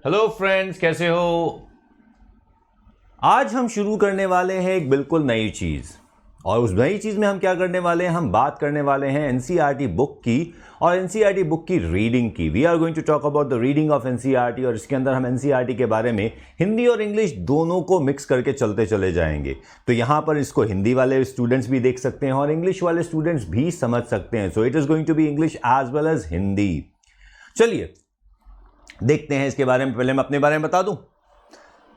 Hello friends, कैसे हो। आज हम शुरू करने वाले हैं एक बिल्कुल नई चीज। और उस नई चीज में हम क्या करने वाले हैं, हम बात करने वाले हैं एनसीईआरटी बुक की और एनसीईआरटी बुक की रीडिंग की। We are going to talk about the reading of NCERT और इसके अंदर हम एनसीईआरटी के बारे में हिंदी और इंग्लिश दोनों को मिक्स करके चलते चले जाएंगे। तो यहां पर इसको हिंदी वाले स्टूडेंट्स भी देख सकते हैं और इंग्लिश वाले स्टूडेंट्स भी समझ सकते हैं। So it is going to be English as well as Hindi. चलिए देखते हैं इसके बारे में। पहले मैं अपने बारे में बता दूं।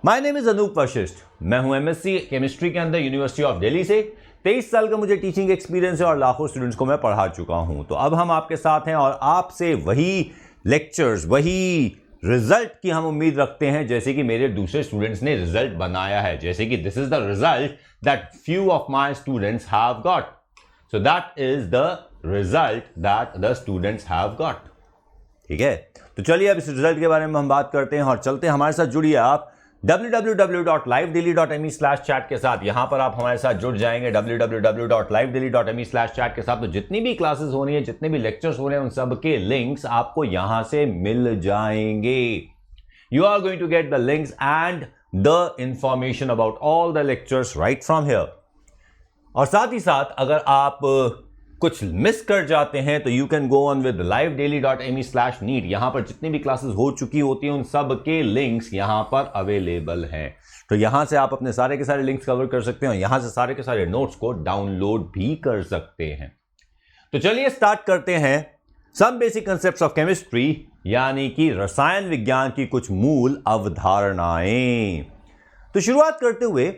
My name is Anoop Vashishth. मैं हूं एमएससी केमिस्ट्री के अंदर यूनिवर्सिटी ऑफ दिल्ली से। 23 साल का मुझे टीचिंग एक्सपीरियंस है और लाखों स्टूडेंट्स को मैं पढ़ा चुका हूं। तो अब हम आपके साथ हैं और आपसे वही लेक्चर्स, वही रिजल्ट की हम उम्मीद रखते हैं जैसे कि मेरे दूसरे स्टूडेंट्स ने रिजल्ट बनाया है। जैसे कि this is the result that few of my students have got. So that is the result that the students have got. ठीक है, तो चलिए अब इस रिजल्ट के बारे में हम बात करते हैं और चलते हैं। हमारे साथ जुड़िए आप www.livedaily.me/chat के साथ। यहां पर आप हमारे साथ जुड़ जाएंगे www.livedaily.me/chat के साथ। तो जितनी भी क्लासेस हो रही है, जितने भी लेक्चर्स हो रहे हैं, उन सब के लिंक्स आपको यहां से मिल जाएंगे। You are going to get the links and the information about all the lectures right from here. और साथ ही साथ अगर आप कुछ मिस कर जाते हैं तो you can go on with livedaily.me/neet। यहां पर जितनी भी क्लासेस हो चुकी होती हैं उन सब के लिंक्स यहां पर अवेलेबल हैं। तो यहां से आप अपने सारे के सारे लिंक्स कवर कर सकते हैं और यहां से सारे के सारे नोट्स को डाउनलोड भी कर सकते हैं। तो चलिए स्टार्ट करते हैं। Some basic concepts of chemistry, यानी कि रसायन विज्ञान की कुछ मूल अवधारणाएं। तो शुरुआत करते हुए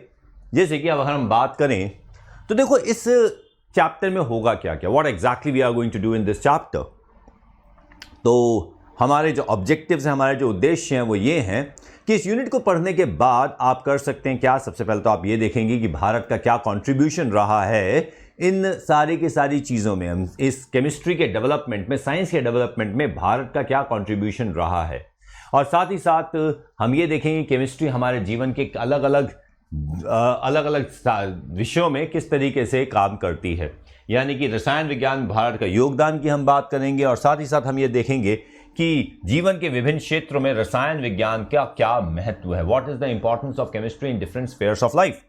जैसे कि अब अगर हम बात करें तो देखो इस चैप्टर में होगा क्या क्या, what exactly we are going to do in this chapter. तो हमारे जो ऑब्जेक्टिव्स हैं, हमारे जो उद्देश्य हैं वो ये हैं कि इस यूनिट को पढ़ने के बाद आप कर सकते हैं क्या। सबसे पहले तो आप ये देखेंगे कि भारत का क्या कंट्रीब्यूशन रहा है इन सारी की सारी चीज़ों में। इस केमिस्ट्री के डेवलपमेंट में, साइंस के डेवलपमेंट में भारत का क्या कंट्रीब्यूशन रहा है। और साथ ही साथ हम ये देखेंगे केमिस्ट्री हमारे जीवन के अलग अलग विषयों में किस तरीके से काम करती है। यानी कि रसायन विज्ञान भारत का योगदान की हम बात करेंगे और साथ ही साथ हम ये देखेंगे कि जीवन के विभिन्न क्षेत्रों में रसायन विज्ञान का क्या महत्व है। What is the importance of chemistry in different spheres of life.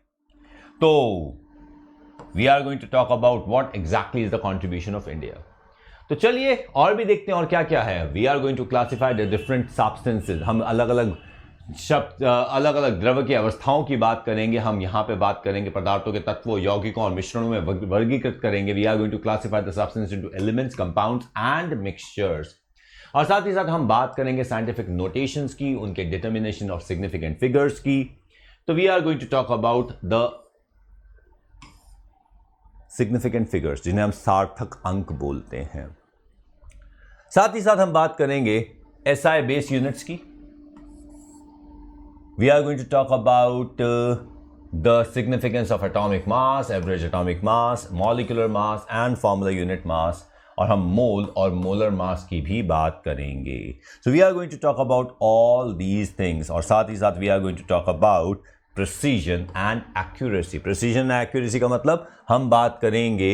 तो we are going to talk about what exactly is the contribution of India. तो चलिए और भी देखते हैं और क्या क्या है। We are going to classify the different substances. हम अलग अलग शब्द, अलग अलग द्रव्य की अवस्थाओं की बात करेंगे। हम यहां पे बात करेंगे पदार्थों के तत्वों, यौगिकों और मिश्रणों में वर्गीकृत करेंगे। We are going to classify the substance into elements, compounds and mixtures. और साथ ही साथ हम बात करेंगे साइंटिफिक नोटेशंस की, उनके डिटर्मिनेशन ऑफ सिग्निफिकेंट फिगर्स की। तो we are going to talk about the significant figures, जिन्हें हम सार्थक अंक बोलते हैं। साथ ही साथ हम बात करेंगे एसआई बेस यूनिट्स की। We are going to talk about the significance of atomic mass, average atomic mass, molecular mass and formula unit mass, और हम मोल और मोलर मास की भी बात करेंगे। So we are going to talk about all these things और साथ ही साथ we are going to talk about precision and accuracy। precision and accuracy का मतलब हम बात करेंगे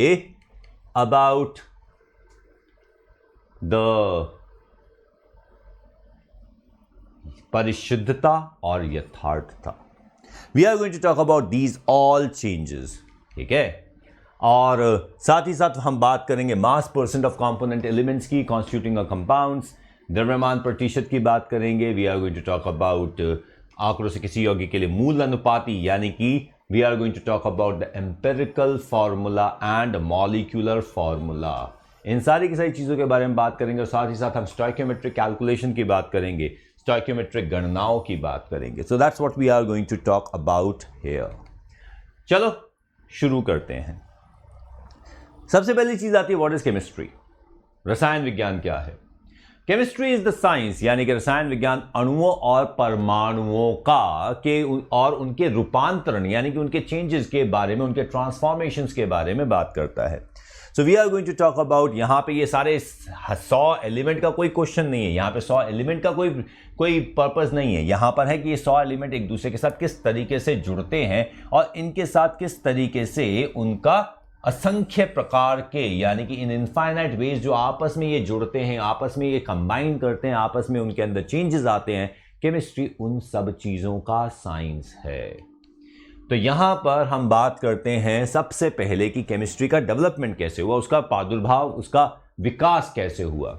about the परिशुद्धता और यथार्थता। We are going to talk about these all changes. ठीक है, और साथ ही साथ हम बात करेंगे mass percent of component elements की कॉन्स्टिट्यूटिंग अ कंपाउंड्स, द्रव्यमान प्रतिशत की बात करेंगे। We are going to talk about आंकड़ों से किसी यौगिक के लिए मूल अनुपाती, यानी कि we are going to talk about the empirical formula and molecular formula. इन सारी की सारी चीज़ों के बारे में बात करेंगे और साथ ही साथ हम स्टोइकियोमेट्रिक कैलकुलेशन की बात करेंगे, स्टोइकियोमेट्रिक गणनाओं की बात करेंगे। So that's what we are going to talk about here. चलो शुरू करते हैं। सबसे पहली चीज आती है व्हाट इज केमिस्ट्री। रसायन विज्ञान क्या है। केमिस्ट्री इज द साइंस, यानी कि रसायन विज्ञान अणुओं और परमाणुओं का के और उनके रूपांतरण, यानी कि उनके चेंजेस के बारे में, उनके ट्रांसफॉर्मेशंस के बारे में बात करता है। So we are going to talk about, यहाँ पे ये सारे 100 एलिमेंट का कोई क्वेश्चन नहीं है, यहाँ पे 100 एलिमेंट का कोई पर्पस नहीं है। यहाँ पर है कि ये 100 एलिमेंट एक दूसरे के साथ किस तरीके से जुड़ते हैं और इनके साथ किस तरीके से उनका असंख्य प्रकार के, यानी कि इन इनफाइनाइट वेज जो आपस में ये जुड़ते हैं, आपस में ये कंबाइन करते हैं, आपस में उनके अंदर चेंजेस आते हैं, केमिस्ट्री उन सब चीज़ों का साइंस है। तो यहां पर हम बात करते हैं सबसे पहले कि केमिस्ट्री का डेवलपमेंट कैसे हुआ, उसका प्रादुर्भाव, उसका विकास कैसे हुआ।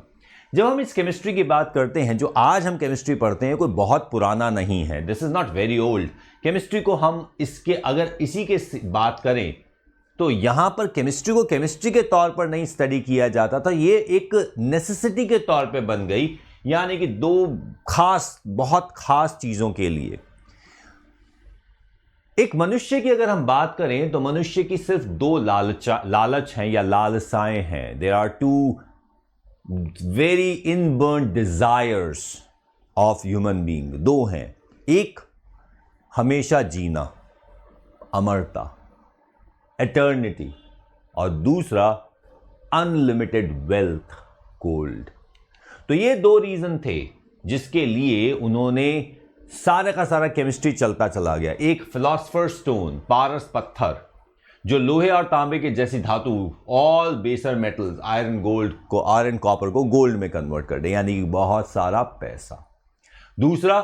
जब हम इस केमिस्ट्री की बात करते हैं, जो आज हम केमिस्ट्री पढ़ते हैं कोई बहुत पुराना नहीं है, this is not very old. Chemistry को हम इसके अगर इसी के बात करें तो यहां पर केमिस्ट्री को केमिस्ट्री के तौर पर नहीं स्टडी किया जाता था, ये एक नेसेसिटी के तौर पे बन गई, यानी कि दो बहुत खास चीजों के लिए। एक मनुष्य की अगर हम बात करें तो मनुष्य की सिर्फ दो लालच हैं या लालसाएं हैं। There are two very inborn desires of human being. दो हैं, एक हमेशा जीना, अमरता, एटर्निटी, और दूसरा अनलिमिटेड वेल्थ, गोल्ड। तो ये दो रीजन थे जिसके लिए उन्होंने सारा का सारा केमिस्ट्री चलता चला गया। एक फिलोसफर स्टोन, पारस पत्थर, जो लोहे और तांबे के जैसी धातु, ऑल बेसर मेटल्स, आयरन कॉपर को गोल्ड में कन्वर्ट कर दे, यानी बहुत सारा पैसा। दूसरा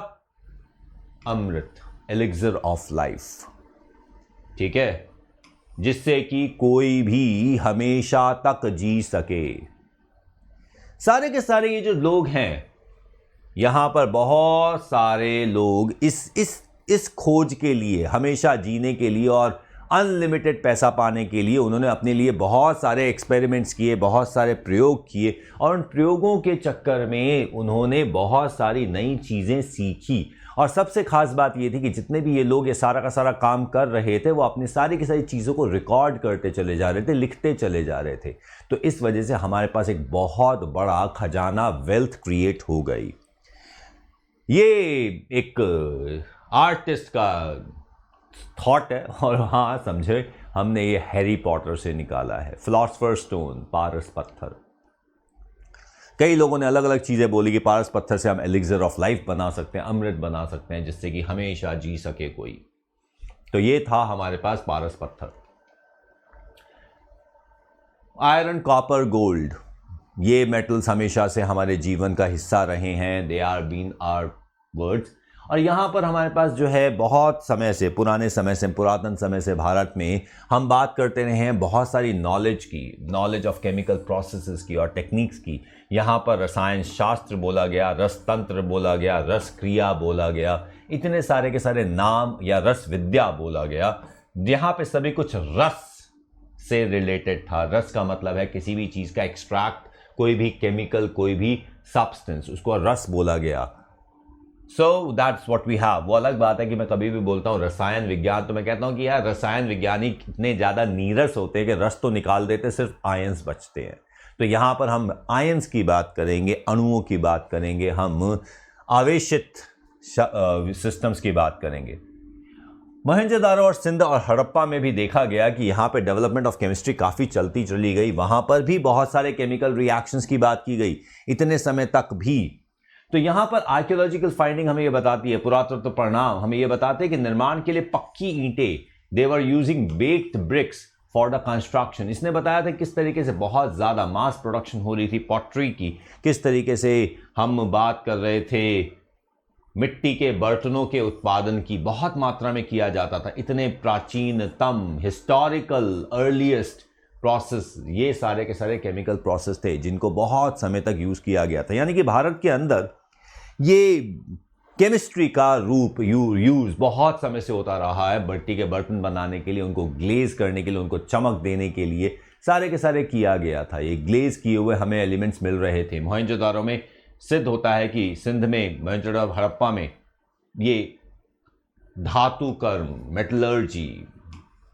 अमृत, एलिक्सर ऑफ लाइफ, ठीक है, जिससे कि कोई भी हमेशा तक जी सके। सारे के सारे ये जो लोग हैं यहां पर, बहुत सारे लोग इस खोज के लिए, हमेशा जीने के लिए और अनलिमिटेड पैसा पाने के लिए उन्होंने अपने लिए बहुत सारे एक्सपेरिमेंट्स किए, बहुत सारे प्रयोग किए, और उन प्रयोगों के चक्कर में उन्होंने बहुत सारी नई चीज़ें सीखी। और सबसे खास बात ये थी कि जितने भी ये लोग ये सारा का सारा काम कर रहे थे, वो अपनी सारी की सारी चीज़ों को रिकॉर्ड करते चले जा रहे थे, लिखते चले जा रहे थे। तो इस वजह से हमारे पास एक बहुत बड़ा खजाना, वेल्थ क्रिएट हो गई। ये एक आर्टिस्ट का थॉट है, और हाँ समझे, हमने ये हैरी पॉटर से निकाला है। फिलोसफर स्टोन, पारस पत्थर। कई लोगों ने अलग अलग चीज़ें बोली कि पारस पत्थर से हम एलिक्सर ऑफ लाइफ बना सकते हैं, अमृत बना सकते हैं, जिससे कि हमेशा जी सके कोई। तो ये था हमारे पास पारस पत्थर। आयरन, कॉपर, गोल्ड, ये मेटल्स हमेशा से हमारे जीवन का हिस्सा रहे हैं। They are been our words. और यहाँ पर हमारे पास जो है बहुत समय से, पुरातन समय से भारत में हम बात करते रहे हैं बहुत सारी नॉलेज की, नॉलेज ऑफ केमिकल प्रोसेसेस की और टेक्निक्स की। यहाँ पर रसायन शास्त्र बोला गया, रस तंत्र बोला गया, रस क्रिया बोला गया, इतने सारे के सारे नाम, या रस विद्या बोला गया, यहाँ पे सभी कुछ रस से रिलेटेड था। रस का मतलब है किसी भी चीज़ का एक्सट्रैक्ट, कोई भी केमिकल, कोई भी सब्सटेंस, उसको रस बोला गया। So that's what we have. वो अलग बात है कि मैं कभी भी बोलता हूँ रसायन विज्ञान, तो मैं कहता हूँ कि यार रसायन वैज्ञानिक इतने ज़्यादा नीरस होते हैं कि रस तो निकाल देते, सिर्फ आयंस बचते हैं। तो यहाँ पर हम आयंस की बात करेंगे, अणुओं की बात करेंगे, हम आवेशित सिस्टम्स की बात करेंगे। मोहनजोदारो और सिंध और हड़प्पा में भी देखा गया कि यहाँ पे डेवलपमेंट ऑफ केमिस्ट्री काफ़ी चलती चली गई। वहाँ पर भी बहुत सारे केमिकल रिएक्शंस की बात की गई इतने समय तक भी। तो यहाँ पर आर्कियोलॉजिकल फाइंडिंग हमें ये बताती है, पुरातत्व परिणाम हमें ये बताते हैं कि निर्माण के लिए पक्की ईंटें, they were using baked bricks for the construction. इसने बताया था किस तरीके से बहुत ज़्यादा मास प्रोडक्शन हो रही थी पॉटरी की, किस तरीके से हम बात कर रहे थे मिट्टी के बर्तनों के उत्पादन की बहुत मात्रा में किया जाता था। इतने प्राचीनतम, हिस्टोरिकल, अर्लीस्ट प्रोसेस, ये सारे के सारे केमिकल प्रोसेस थे जिनको बहुत समय तक यूज़ किया गया था। यानी कि भारत के अंदर ये केमिस्ट्री का रूप यूज़ बहुत समय से होता रहा है। मिट्टी के बर्तन बनाने के लिए, उनको ग्लेज करने के लिए, उनको चमक देने के लिए सारे के सारे किया गया था। ये ग्लेज किए हुए हमें एलिमेंट्स मिल रहे थे। मोहनजोदारो में सिद्ध होता है कि सिंध में, मोहनजोदारो, हड़प्पा में ये धातु कर्म, metallurgy,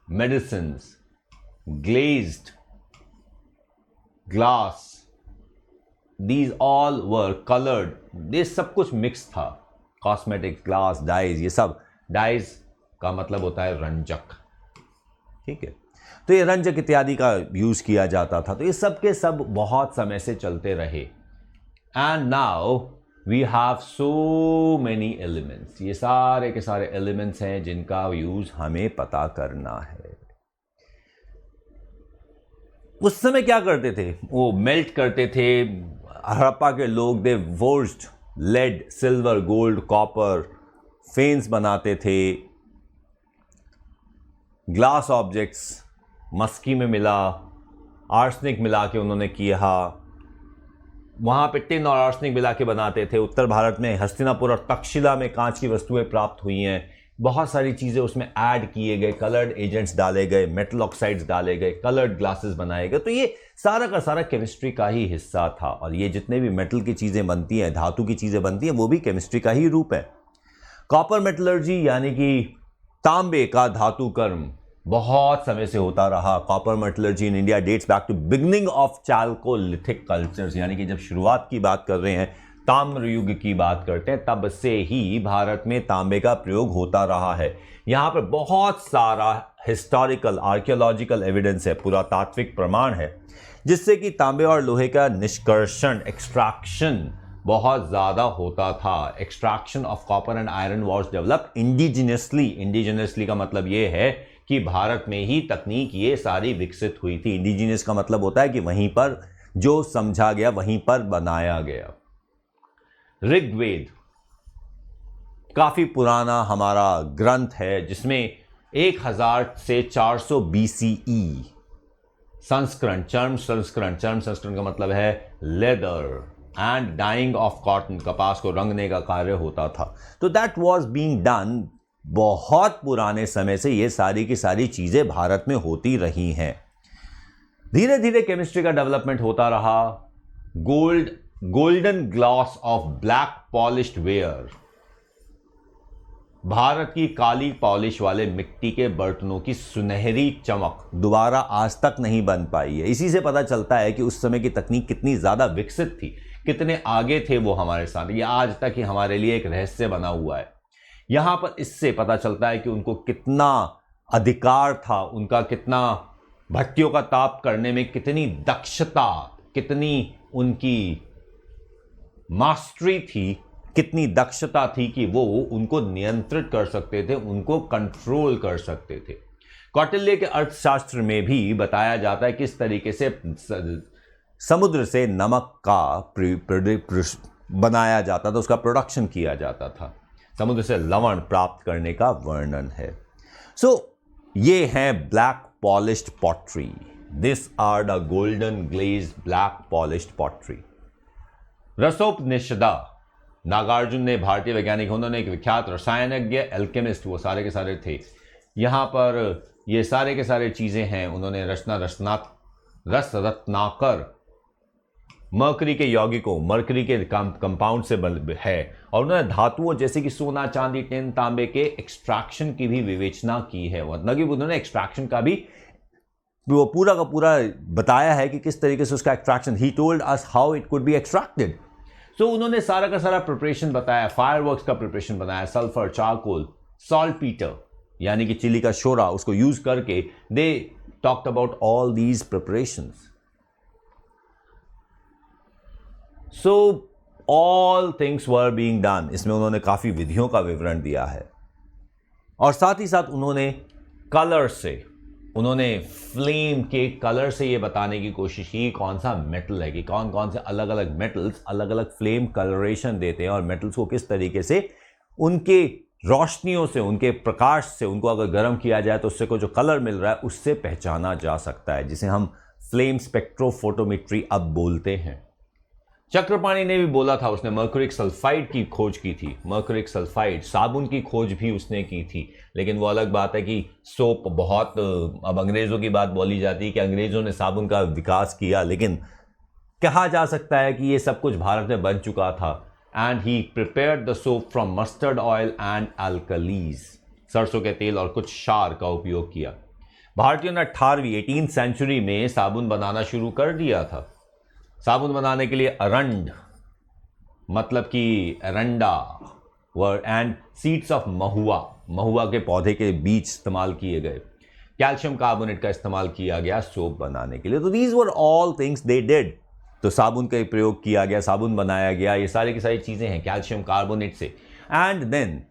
medicines, glazed glass, these all were colored, ये सब कुछ मिक्स था। कॉस्मेटिक्स, ग्लास, डाइज, ये सब, डाइज का मतलब होता है रंजक, ठीक है। तो ये रंजक इत्यादि का यूज किया जाता था। तो ये सब के सब बहुत समय से चलते रहे। And now we have so many elements, ये सारे के सारे एलिमेंट्स हैं जिनका यूज हमें पता करना है। उस समय क्या करते थे, वो मेल्ट करते थे। हड़प्पा के लोग, they forced lead, silver, gold, copper, फेन्स बनाते थे, ग्लास ऑब्जेक्ट्स मस्की में मिला, आर्सेनिक मिला के उन्होंने किया, वहाँ पे टिन और आर्सेनिक मिला के बनाते थे। उत्तर भारत में हस्तिनापुर और तक्षशिला में कांच की वस्तुएं प्राप्त हुई हैं। बहुत सारी चीज़ें उसमें ऐड किए गए, कलर्ड एजेंट्स डाले गए, मेटल ऑक्साइड्स डाले गए, कलर्ड ग्लासेस बनाए गए। तो ये सारा का सारा केमिस्ट्री का ही हिस्सा था। और ये जितने भी मेटल की चीज़ें बनती हैं, धातु की चीज़ें बनती हैं, वो भी केमिस्ट्री का ही रूप है। कॉपर मेटलर्जी यानी कि तांबे का धातु कर्म बहुत समय से होता रहा। Copper metallurgy in India dates back to beginning of chalcolithic cultures, यानी कि जब शुरुआत की बात कर रहे हैं, ताम्र युग की बात करते हैं, तब से ही भारत में तांबे का प्रयोग होता रहा है। यहाँ पर बहुत सारा हिस्टोरिकल आर्कियोलॉजिकल एविडेंस है, पुरातात्विक प्रमाण है, जिससे कि तांबे और लोहे का निष्कर्षण, एक्सट्रैक्शन बहुत ज़्यादा होता था। Extraction of copper and iron was developed indigenously. Indigenously का मतलब ये है कि भारत में ही तकनीक ये सारी विकसित हुई थी। इंडिजिनियस का मतलब होता है कि वहीं पर जो समझा गया वहीं पर बनाया गया। ऋग्वेद काफी पुराना हमारा ग्रंथ है, जिसमें 1000 से 400 BCE संस्करण, चर्म संस्करण का मतलब है leather and dyeing of cotton, कपास को रंगने का कार्य होता था। तो दैट वाज बीइंग डन। बहुत पुराने समय से ये सारी की सारी चीजें भारत में होती रही हैं। धीरे धीरे केमिस्ट्री का डेवलपमेंट होता रहा। Golden glass of black polished where, Bharat की काली पॉलिश वाले मिट्टी के बर्तनों की सुनहरी चमक दोबारा आज तक नहीं बन पाई है। इसी से पता चलता है कि उस समय की तकनीक कितनी ज्यादा विकसित थी, कितने आगे थे वो हमारे साथ। ये आज तक ही हमारे लिए एक रहस्य बना हुआ है। यहां पर इससे पता चलता है कि उनको कितना अधिकार था, उनका कितना भट्टियों का ताप करने में कितनी दक्षता, कितनी उनकी मास्टरी थी, कितनी दक्षता थी कि वो उनको नियंत्रित कर सकते थे, उनको कंट्रोल कर सकते थे। कौटिल्य के अर्थशास्त्र में भी बताया जाता है किस तरीके से समुद्र से नमक का बनाया जाता था, उसका प्रोडक्शन किया जाता था। समुद्र से लवण प्राप्त करने का वर्णन है। सो ये है black polished pottery. This are the golden glazed black polished pottery. रसोपनिषदा, नागार्जुन ने, भारतीय वैज्ञानिक, उन्होंने एक विख्यात रसायनज्ञ, एल्केमिस्ट, वो सारे के सारे थे। यहाँ पर ये सारे के सारे चीज़ें हैं। उन्होंने रस रत्नाकर मर्करी के यौगिकों, मर्करी के कंपाउंड से है, और उन्होंने धातुओं जैसे कि सोना, चांदी, टिन, तांबे के एक्सट्रैक्शन की भी विवेचना की है। मतलब कि उन्होंने एक्सट्रैक्शन का भी वो पूरा का पूरा बताया है कि किस तरीके से उसका extraction, he told us how it could be extracted. So उन्होंने सारा का सारा प्रिपरेशन बताया, फायरवर्क्स का प्रिपरेशन बनाया, सल्फर, चारकोल, सॉल्ट पीटर यानी कि चिली का शोरा, उसको यूज करके they talked about all these preparations. So all things were being done. इसमें उन्होंने काफी विधियों का विवरण दिया है, और साथ ही साथ उन्होंने कलर से, उन्होंने फ्लेम के कलर से ये बताने की कोशिश की कौन सा मेटल है, कि कौन कौन से अलग अलग मेटल्स अलग अलग फ्लेम कलरेशन देते हैं, और मेटल्स को किस तरीके से उनके रोशनियों से, उनके प्रकाश से, उनको अगर गर्म किया जाए तो उससे को जो कलर मिल रहा है उससे पहचाना जा सकता है, जिसे हम फ्लेम स्पेक्ट्रोफोटोमेट्री अब बोलते हैं। चक्रपाणी ने भी बोला था, उसने मर्क्यूरिक सल्फाइड की खोज की थी। मर्क्यूरिक सल्फाइड, साबुन की खोज भी उसने की थी। लेकिन वो अलग बात है कि सोप बहुत, अब अंग्रेज़ों की बात बोली जाती है कि अंग्रेज़ों ने साबुन का विकास किया, लेकिन कहा जा सकता है कि ये सब कुछ भारत में बन चुका था। And he prepared the soap from mustard oil and alkalis, सरसों के तेल और कुछ क्षार का उपयोग किया। भारतीयों ने 18वीं सेंचुरी में साबुन बनाना शुरू कर दिया था। साबुन बनाने के लिए अरंड, मतलब कि एरंडा वर्ड, एंड सीड्स ऑफ महुआ, महुआ के पौधे के बीज इस्तेमाल किए गए। कैल्शियम कार्बोनेट का इस्तेमाल किया गया सोप बनाने के लिए। तो these were all things they did. तो साबुन का प्रयोग किया गया, साबुन बनाया गया, ये सारी की सारी चीज़ें हैं कैल्शियम कार्बोनेट से। एंड देन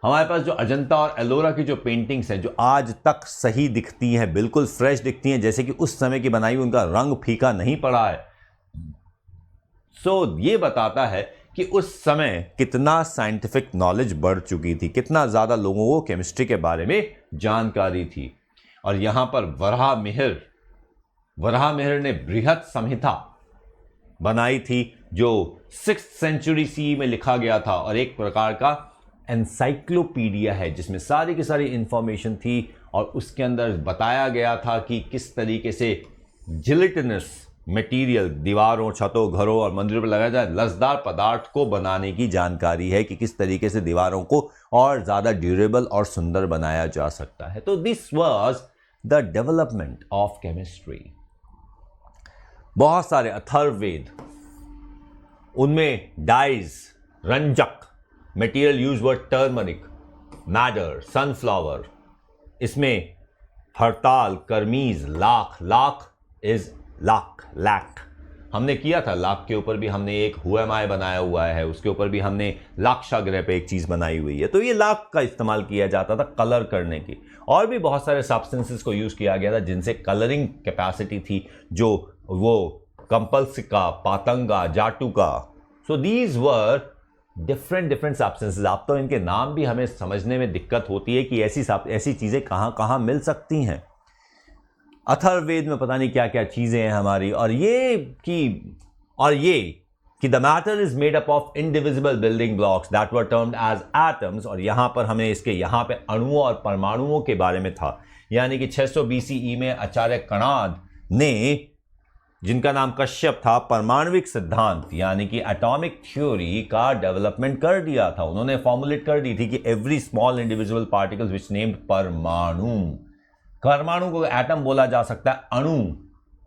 हमारे पास जो अजंता और एलोरा की जो पेंटिंग्स हैं, जो आज तक सही दिखती हैं, बिल्कुल फ्रेश दिखती हैं, जैसे कि उस समय की बनाई, उनका रंग फीका नहीं पड़ा है। सो ये बताता है कि उस समय कितना साइंटिफिक नॉलेज बढ़ चुकी थी, कितना ज़्यादा लोगों को केमिस्ट्री के बारे में जानकारी थी। और यहाँ पर वराहमिहिर ने बृहत संहिता बनाई थी जो 6th सेंचुरी सी में लिखा गया था और एक प्रकार का एनसाइक्लोपीडिया है जिसमें सारी की सारी इंफॉर्मेशन थी और उसके अंदर बताया गया था कि किस तरीके से जिलेटिनस मटेरियल दीवारों, छतों, घरों और मंदिरों पर लगाया जाए लसदार पदार्थ को बनाने की जानकारी है कि किस तरीके से दीवारों को और ज़्यादा ड्यूरेबल और सुंदर बनाया जा सकता है। तो this was the development of chemistry. बहुत सारे अथर्ववेद, उनमें डाइज, रंजक, material used word turmeric, madder, sunflower, इसमें हड़ताल, करमीज, लाख इज लाख हमने किया था। लाख के ऊपर भी हमने एक हु एम आई बनाया हुआ है, उसके ऊपर भी हमने लाक्षागृह पे एक चीज बनाई हुई है। तो ये लाख का इस्तेमाल किया जाता था कलर करने की। और भी बहुत सारे सब्सटेंसेस को यूज किया गया था जिनसे कलरिंग कैपेसिटी थी, जो वो कंपल्सिका, पातंगा, जाटुका। So these were different substances. आप तो इनके नाम भी हमें समझने में दिक्कत होती है कि ऐसी चीजें कहां कहां मिल सकती हैं। अथर्ववेद में पता नहीं क्या क्या चीजें हैं हमारी। और ये कि the matter is made up of indivisible building blocks that were termed as atoms. और यहां पर हमें इसके यहां पे अणुओं और परमाणुओं के बारे में था। यानी कि 600 BCE में आचार्य कणाद ने, जिनका नाम कश्यप था, परमाणविक सिद्धांत यानी कि एटॉमिक थ्योरी का डेवलपमेंट कर दिया था। उन्होंने फॉर्मुलेट कर दी थी कि every small individual particles which named परमाणु को एटम बोला जा सकता है, अणु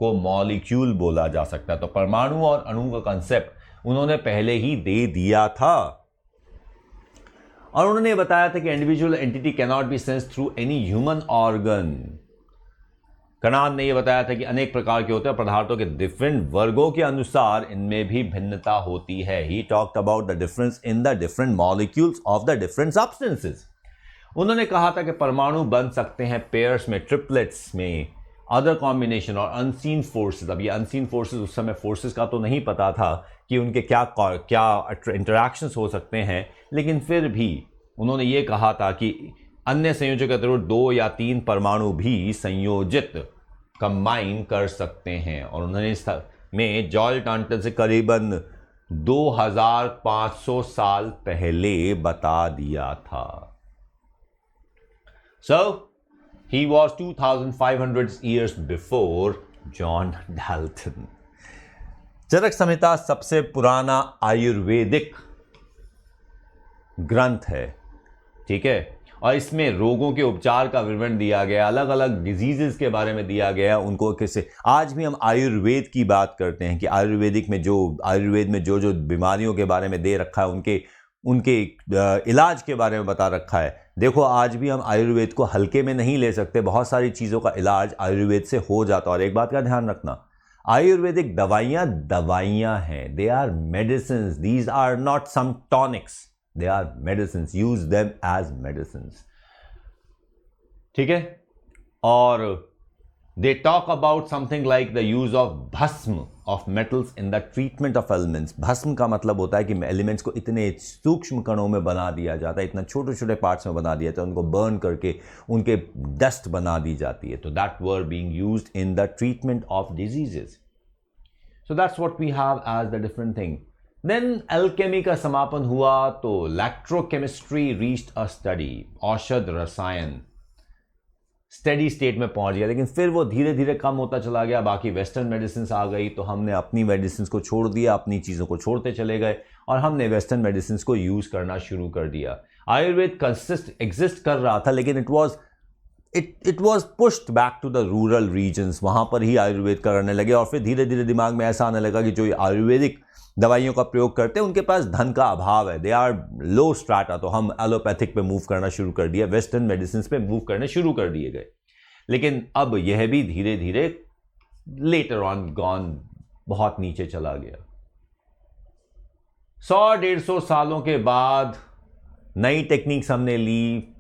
को मॉलिक्यूल बोला जा सकता है। तो परमाणु और अणु का कंसेप्ट उन्होंने पहले ही दे दिया था। और उन्होंने बताया था कि individual entity can not be sensed through any human organ. Kanad ने यह बताया था कि अनेक प्रकार के होते हैं पदार्थों के डिफरेंट वर्गों के अनुसार इनमें भी भिन्नता होती है। He talked about the difference in the different molecules of the different substances. उन्होंने कहा था कि परमाणु बन सकते हैं पेयर्स में, ट्रिपलेट्स में, अदर कॉम्बिनेशन और अनसीन फोर्सेस। अब ये अनसीन फोर्सेस, उस समय फोर्सेस का तो नहीं पता था कि उनके क्या इंटरैक्शंस हो सकते हैं, लेकिन फिर भी उन्होंने ये कहा था कि अन्य संयोजक के जरूर 2 या 3 परमाणु भी संयोजित कंबाइन कर सकते हैं। और उन्होंने इस में जॉर्ज टॉन्टन से करीबन 2500 साल पहले बता दिया था। So, he was 2500 years before John Dalton. चरक संहिता सबसे पुराना आयुर्वेदिक ग्रंथ है, ठीक है। और इसमें रोगों के उपचार का विवरण दिया गया, अलग अलग डिजीजेस के बारे में दिया गया, उनको कैसे। आज भी हम आयुर्वेद की बात करते हैं कि आयुर्वेद में जो बीमारियों के बारे में दे रखा है, उनके इलाज के बारे में बता रखा है। देखो, आज भी हम आयुर्वेद को हल्के में नहीं ले सकते। बहुत सारी चीज़ों का इलाज आयुर्वेद से हो जाता है। और एक बात का ध्यान रखना, आयुर्वेदिक दवाइयाँ हैं, they are medicine, these are not some tonics, they are medicine, use them as medicine, ठीक है। और they talk about something like the use of भस्म of metals in the treatment of elements। भस्म का मतलब होता है कि एलिमेंट्स को इतने सूक्ष्म कणों में बना दिया जाता है, इतना छोटे छोटे पार्ट्स में बना दिया जाता है, उनको बर्न करके उनके डस्ट बना दी जाती है। तो that were being used in the treatment of diseases. So that's what we have as the different thing. Then alchemy का समापन हुआ तो इलेक्ट्रोकेमिस्ट्री रीच्ड अ स्टडी, औषध रसायन स्टेडी स्टेट में पहुंच गया। लेकिन फिर वो धीरे धीरे कम होता चला गया। बाकी वेस्टर्न मेडिसिन आ गई तो हमने अपनी मेडिसिन को छोड़ दिया, अपनी चीज़ों को छोड़ते चले गए और हमने वेस्टर्न मेडिसिन को यूज़ करना शुरू कर दिया। आयुर्वेद एग्जिस्ट कर रहा था, लेकिन it was pushed back to the rural regions. वहाँ पर ही आयुर्वेद करने लगे और फिर धीरे धीरे दिमाग में ऐसा आने लगा कि जो आयुर्वेदिक दवाइयों का प्रयोग करते हैं उनके पास धन का अभाव है, दे आर लो स्ट्राटा। तो हम एलोपैथिक पे मूव करना शुरू कर दिया, वेस्टर्न मेडिसिन पे मूव करने शुरू कर दिए गए। लेकिन अब यह भी धीरे धीरे लेटर ऑन गॉन बहुत नीचे चला गया। 100-150 सालों के बाद नई टेक्निक्स हमने ली,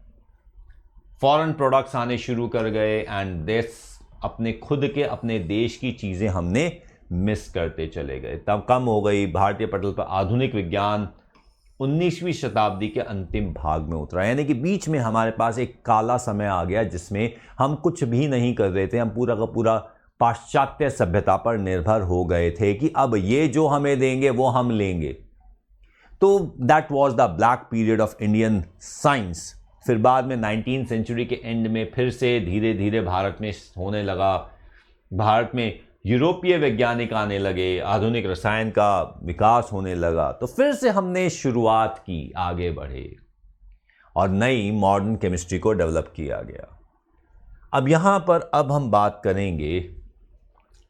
फॉरेन प्रोडक्ट्स आने शुरू कर गए एंड दिस अपने खुद के अपने देश की चीज़ें हमने मिस करते चले गए। तब कम हो गई। भारतीय पटल पर आधुनिक विज्ञान 19वीं शताब्दी के अंतिम भाग में उतरा, यानी कि बीच में हमारे पास एक काला समय आ गया जिसमें हम कुछ भी नहीं कर रहे थे। हम पूरा का पूरा पाश्चात्य सभ्यता पर निर्भर हो गए थे कि अब ये जो हमें देंगे वो हम लेंगे। तो that was the black period of Indian science. फिर बाद में 19वीं सेंचुरी के एंड में फिर से धीरे धीरे भारत में होने लगा। भारत में यूरोपीय वैज्ञानिक आने लगे, आधुनिक रसायन का विकास होने लगा, तो फिर से हमने शुरुआत की, आगे बढ़े और नई मॉडर्न केमिस्ट्री को डेवलप किया गया। अब यहां पर अब हम बात करेंगे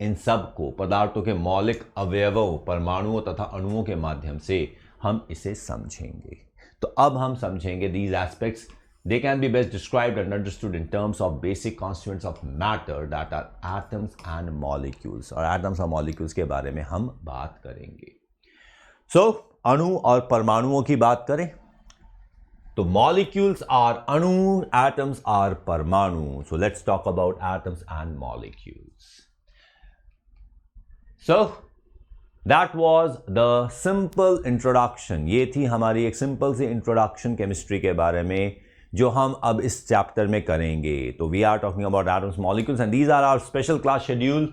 इन सब को पदार्थों के मौलिक अवयवों, परमाणुओं तथा अणुओं के माध्यम से हम इसे समझेंगे। तो अब हम समझेंगे these aspects. They can be best described and understood in terms of basic constituents of matter that are atoms and molecules. और atoms और molecules के बारे में हम बात करेंगे। So, अणु और परमाणुओं की बात करें तो molecules are अणु, atoms are परमाणु. So let's talk about atoms and molecules. So that was the simple introduction. ये थी हमारी एक सिंपल सी इंट्रोडक्शन केमिस्ट्री के बारे में जो हम अब इस चैप्टर में करेंगे। तो we are talking about atoms, molecules and these are our special class schedule.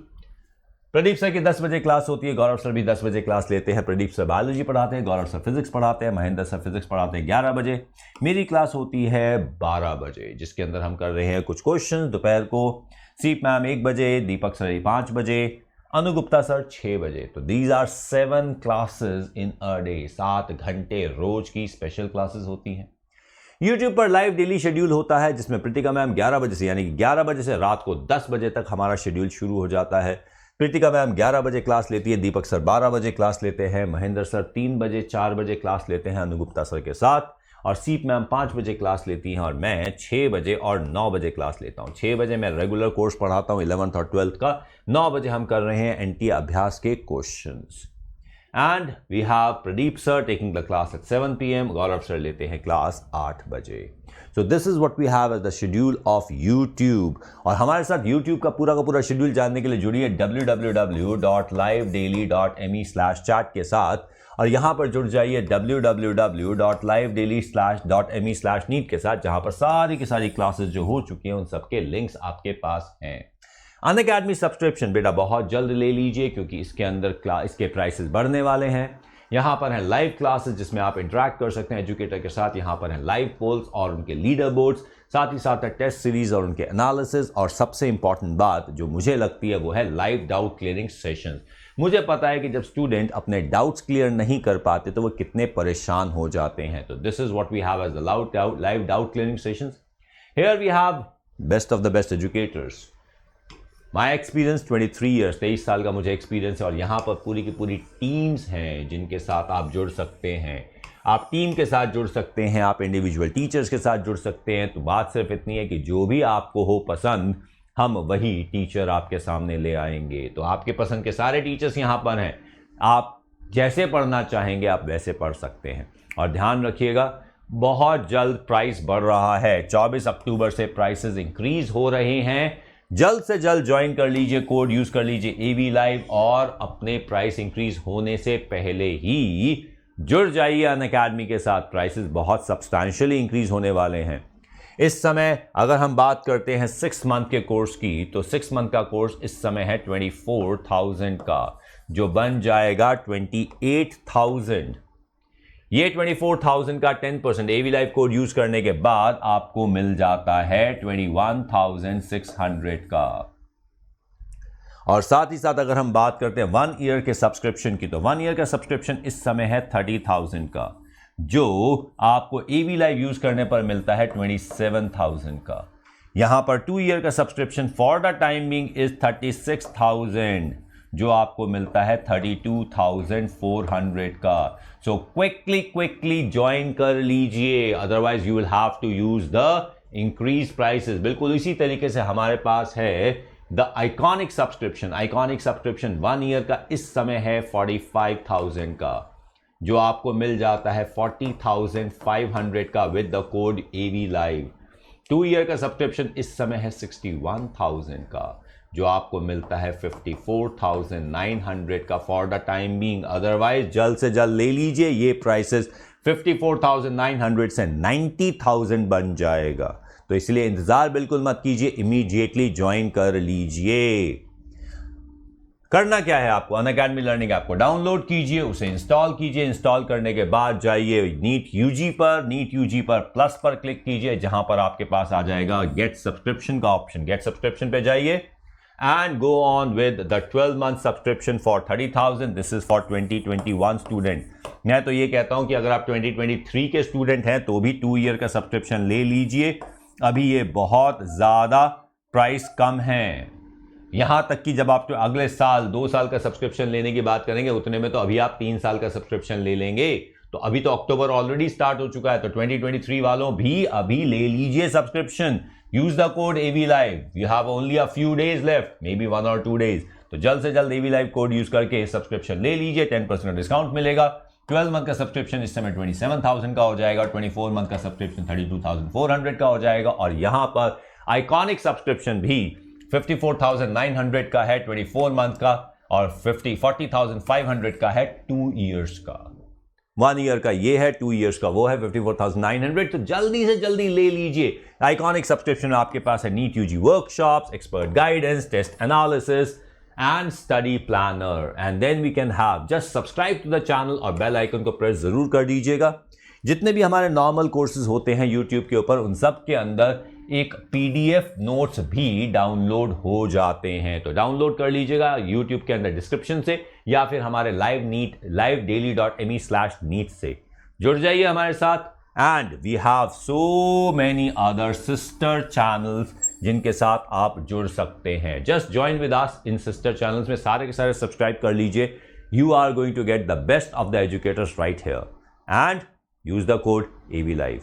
Pradeep sir की 10 बजे क्लास होती है, गौरव सर भी 10 बजे क्लास लेते हैं। प्रदीप सर बायोलॉजी पढ़ाते हैं, गौरव सर फिजिक्स पढ़ाते हैं, महेंद्र सर फिजिक्स पढ़ाते हैं 11 बजे। मेरी क्लास होती है 12 बजे, जिसके अंदर हम कर रहे हैं कुछ क्वेश्चन। दोपहर को सीप मैम 1 बजे, दीपक सर 5 बजे, अनुगुप्ता सर 6 बजे। तो these are 7 classes in a day. 7 घंटे रोज की स्पेशल क्लासेस होती हैं। यूट्यूब पर लाइव डेली शेड्यूल होता है जिसमें प्रीतिका मैम 11 बजे से, यानी कि 11 बजे से रात को 10 बजे तक हमारा शेड्यूल शुरू हो जाता है। प्रीतिका मैम 11 बजे क्लास लेती है, दीपक सर 12 बजे क्लास लेते हैं, महेंद्र सर 3 बजे 4 बजे क्लास लेते हैं अनुगुप्ता सर के साथ, और सीप मैम 5 बजे क्लास लेती हैं और मैं 6 बजे और 9 बजे क्लास लेता हूं। 6 बजे मैं रेगुलर कोर्स पढ़ाता हूं 11th और 12th का। 9 बजे हम कर रहे हैं एनटी अभ्यास के questions. And we have Pradeep sir taking the class at 7 PM, Gaurav sir लेते हैं क्लास 8 बजे। So this is what we have as the schedule of YouTube. और हमारे साथ यूट्यूब का पूरा शेड्यूल जानने के लिए जुड़िए www.livedaily.me/chat के साथ, और यहां पर जुड़ जाइए www.livedaily.me/neet के साथ, जहां पर सारी की सारी क्लासेस जो हो चुकी हैं उन सबके लिंक्स आपके पास हैं। अनअकैडमी सब्सक्रिप्शन बेटा बहुत जल्द ले लीजिए, क्योंकि इसके अंदर इसके प्राइसेस बढ़ने वाले हैं। यहाँ पर है लाइव क्लासेस जिसमें आप इंटरेक्ट कर सकते हैं एजुकेटर के साथ। यहाँ पर है लाइव पोल्स और उनके लीडर बोर्ड्स, साथ ही साथ है टेस्ट सीरीज और उनके एनालिसिस, और सबसे इंपॉर्टेंट बात जो मुझे लगती है वो है लाइव डाउट क्लियरिंग सेशंस। मुझे पता है कि जब स्टूडेंट अपने डाउट्स क्लियर नहीं कर पाते तो वो कितने परेशान हो जाते हैं। तो this is what we have as the live doubt clearing sessions. Here we have best of the best educators. My experience 23 years, 23 साल का मुझे एक्सपीरियंस है, और यहाँ पर पूरी की पूरी टीम्स हैं जिनके साथ आप जुड़ सकते हैं। आप टीम के साथ जुड़ सकते हैं, आप इंडिविजुअल टीचर्स के साथ जुड़ सकते हैं। तो बात सिर्फ इतनी है कि जो भी आपको हो पसंद, हम वही टीचर आपके सामने ले आएंगे। तो आपके पसंद के सारे टीचर्स यहाँ पर हैं। आप जैसे पढ़ना चाहेंगे आप वैसे पढ़ सकते हैं। और ध्यान रखिएगा बहुत जल्द प्राइस बढ़ रहा है। 24 अक्टूबर से प्राइसेस इंक्रीज हो रहे हैं। जल्द से जल्द ज्वाइन कर लीजिए, कोड यूज कर लीजिए AV लाइव, और अपने प्राइस इंक्रीज होने से पहले ही जुड़ जाइए अनअकैडमी के साथ। प्राइसेस बहुत सब्सटैंशियली इंक्रीज होने वाले हैं इस समय। अगर हम बात करते हैं 6 मंथ के कोर्स की, तो 6 मंथ का कोर्स इस समय है 24,000 का, जो बन जाएगा 28,000। ये 24,000 का 10% AV लाइव कोड यूज करने के बाद आपको मिल जाता है 21,600 का। और साथ ही साथ अगर हम बात करते हैं 1 ईयर के सब्सक्रिप्शन की, तो 1 ईयर का सब्सक्रिप्शन इस समय है 30,000 का, जो आपको AV लाइव यूज करने पर मिलता है 27,000 का। यहां पर 2 ईयर का subscription for the time being is 36,000, जो आपको मिलता है 32,400 का। सो क्विकली ज्वाइन कर लीजिए, otherwise you will have to use the increase prices. बिल्कुल इसी तरीके से हमारे पास है the iconic subscription. Iconic subscription 1 year का इस समय है 45,000 का, जो आपको मिल जाता है 40,500 का with the code AV live. 2 year का सब्सक्रिप्शन इस समय है 61,000 का, जो आपको मिलता है 54,900 का for the time being. Otherwise जल्द से जल्द ले लीजिए, ये प्राइसेस 54,900 से 90,000 बन जाएगा। तो इसलिए इंतजार बिल्कुल मत कीजिए, इमीडिएटली ज्वाइन कर लीजिए। करना क्या है आपको, अनअकैडमी लर्निंग ऐप को डाउनलोड कीजिए, उसे इंस्टॉल कीजिए। इंस्टॉल करने के बाद जाइए नीट यूजी पर प्लस पर क्लिक कीजिए, जहां पर आपके पास आ जाएगा गेट सब्सक्रिप्शन का ऑप्शन। गेट सब्सक्रिप्शन पे जाइए and go on with the 12 month subscription for 30,000। This is for 2021 student. मैं तो ये कहता हूं कि अगर आप 2023 के स्टूडेंट हैं तो भी 2 ईयर का सब्सक्रिप्शन ले लीजिए। अभी ये बहुत ज्यादा प्राइस कम है। यहां तक कि जब आप अगले साल 2 साल का सब्सक्रिप्शन लेने की बात करेंगे, उतने में तो अभी आप 3 साल का सब्सक्रिप्शन ले लेंगे। तो अभी तो अक्टूबर ऑलरेडी स्टार्ट हो चुका है, तो 2023 वालों भी अभी ले लीजिए subscription. Use the code AVLive, you have only a few days left, may be 1 or 2 days। तो जल्द से जल्द AVLive कोड यूज करके सब्सक्रिप्शन ले लीजिए, 10% डिस्काउंट मिलेगा। 12 मंथ का सब्सक्रिप्शन इस समय 27,000 का हो जाएगा, 24 मंथ का सब्सक्रिप्शन 32,400 का हो जाएगा, और यहां पर आइकॉनिक सब्सक्रिप्शन भी 54,900 का है 24 मंथ का, और 40,500 का है 2 ईयर्स का। 1 ईयर का ये है, 2 ईयर्स का वो है 54,900। तो जल्दी से जल्दी ले लीजिए। आइकॉनिक सब्सक्रिप्शन आपके पास है NEET UG workshops, expert guidance, test analysis and study planner, and then we can have. Just subscribe to the channel और बेल आइकन को प्रेस जरूर कर दीजिएगा। जितने भी हमारे नॉर्मल कोर्सेज होते हैं यूट्यूब के ऊपर, उन सब के अंदर एक PDF नोट्स भी डाउनलोड हो जाते हैं। तो डाउनलोड कर लीजिएगा यूट्यूब के अंदर डिस्क्रिप्शन से, या फिर हमारे livedaily.me/neet से जुड़ जाइए हमारे साथ। And we have so many other sister channels जिनके साथ आप जुड़ सकते हैं। Just join with us in sister channels में, सारे के सारे सब्सक्राइब कर लीजिए। You are going to get the best of the educators right here, and use the code AVLive।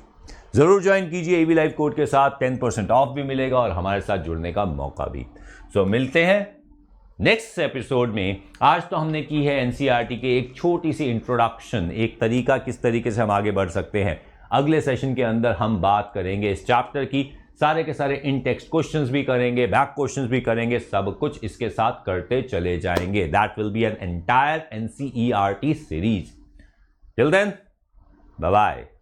जरूर ज्वाइन कीजिए, AVLive कोड के साथ 10% ऑफ भी मिलेगा और हमारे साथ जुड़ने का मौका भी। सो मिलते हैं नेक्स्ट एपिसोड में। आज तो हमने की है NCERT के एक छोटी सी इंट्रोडक्शन, एक तरीका किस तरीके से हम आगे बढ़ सकते हैं। अगले सेशन के अंदर हम बात करेंगे इस चैप्टर की, सारे के सारे इन टेक्स्ट क्वेश्चंस भी करेंगे, बैक क्वेश्चंस भी करेंगे, सब कुछ इसके साथ करते चले जाएंगे। That will be an entire NCERT series. Till then, bye bye.